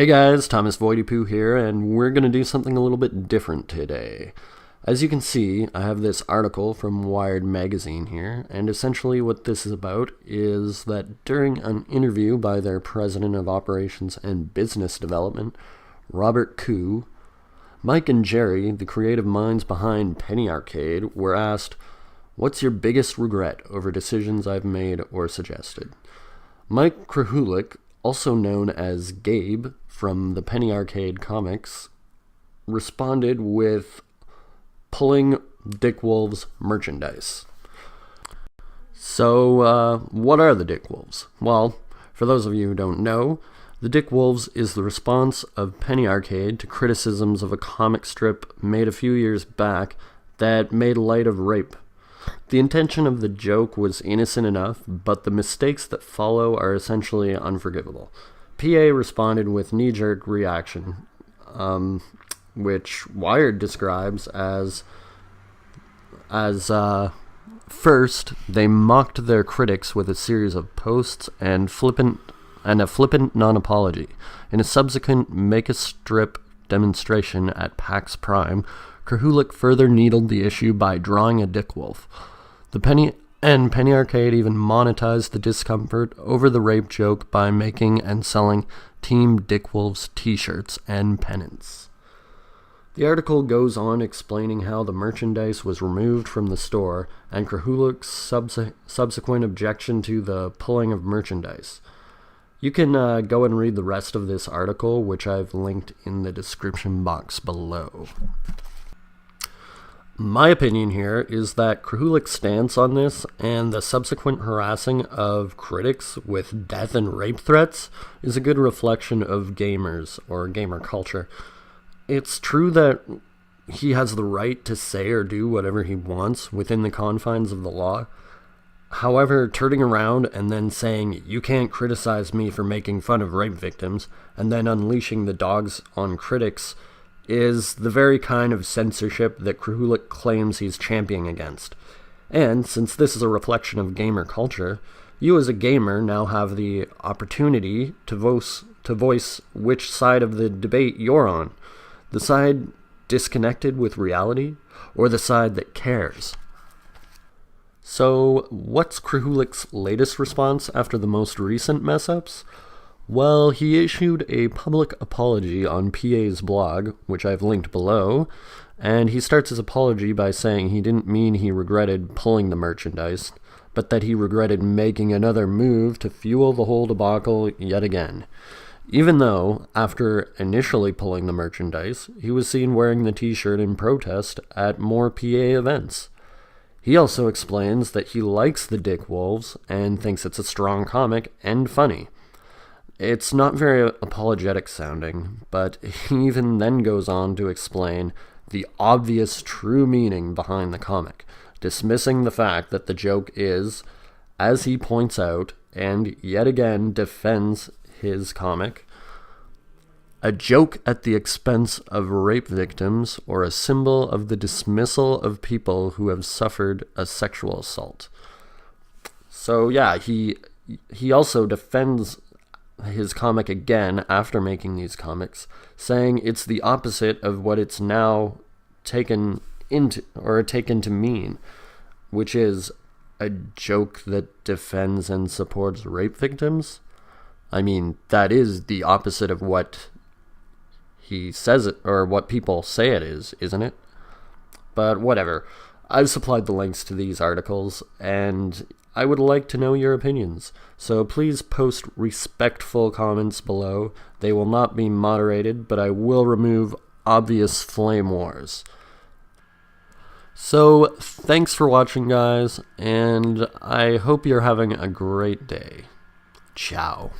Hey guys, Thomas Voidypoo here, and we're going to do something a little bit different today. As you can see, I have this article from Wired magazine here, and essentially what this is about is that during an interview by their president of operations and business development, Robert Koo, Mike and Jerry, the creative minds behind Penny Arcade, were asked, "What's your biggest regret over decisions I've made or suggested?" Mike Krahulik, also known as Gabe from the Penny Arcade comics, responded with pulling Dickwolves merchandise. So, what are the Dickwolves? Well, for those of you who don't know, the Dickwolves is the response of Penny Arcade to criticisms of a comic strip made a few years back that made light of rape. The intention of the joke was innocent enough, but the mistakes that follow are essentially unforgivable. PA responded with knee-jerk reaction, which Wired describes as first, they mocked their critics with a series of posts and a flippant non-apology. In a subsequent make-a-strip demonstration at PAX Prime, Krahulik further needled the issue by drawing a Dickwolf. Penny Arcade even monetized the discomfort over the rape joke by making and selling Team Dickwolves t-shirts and pennants. The article goes on explaining how the merchandise was removed from the store and Krahulik's subsequent objection to the pulling of merchandise. You can go and read the rest of this article, which I've linked in the description box below. My opinion here is that Krahulik's stance on this and the subsequent harassing of critics with death and rape threats is a good reflection of gamers or gamer culture. It's true that he has the right to say or do whatever he wants within the confines of the law. However, turning around and then saying, "You can't criticize me for making fun of rape victims," and then unleashing the dogs on critics is the very kind of censorship that Krahulik claims he's championing against. And since this is a reflection of gamer culture, you as a gamer now have the opportunity to voice which side of the debate you're on. The side disconnected with reality, or the side that cares. So, what's Krahulik's latest response after the most recent mess-ups? Well, he issued a public apology on PA's blog, which I've linked below, and he starts his apology by saying he didn't mean he regretted pulling the merchandise, but that he regretted making another move to fuel the whole debacle yet again. Even though, after initially pulling the merchandise, he was seen wearing the t-shirt in protest at more PA events. He also explains that he likes the Dickwolves and thinks it's a strong comic and funny. It's not very apologetic sounding, but he even then goes on to explain the obvious true meaning behind the comic, dismissing the fact that the joke is, as he points out, and yet again defends his comic, a joke at the expense of rape victims or a symbol of the dismissal of people who have suffered a sexual assault. So yeah, he also defends his comic again after making these comics, saying it's the opposite of what it's now taken to mean, which is a joke that defends and supports rape victims. I mean, that is the opposite of what he says it, or what people say it is, isn't it? But whatever. I've supplied the links to these articles, and I would like to know your opinions. So please post respectful comments below. They will not be moderated, but I will remove obvious flame wars. So, thanks for watching, guys, and I hope you're having a great day. Ciao.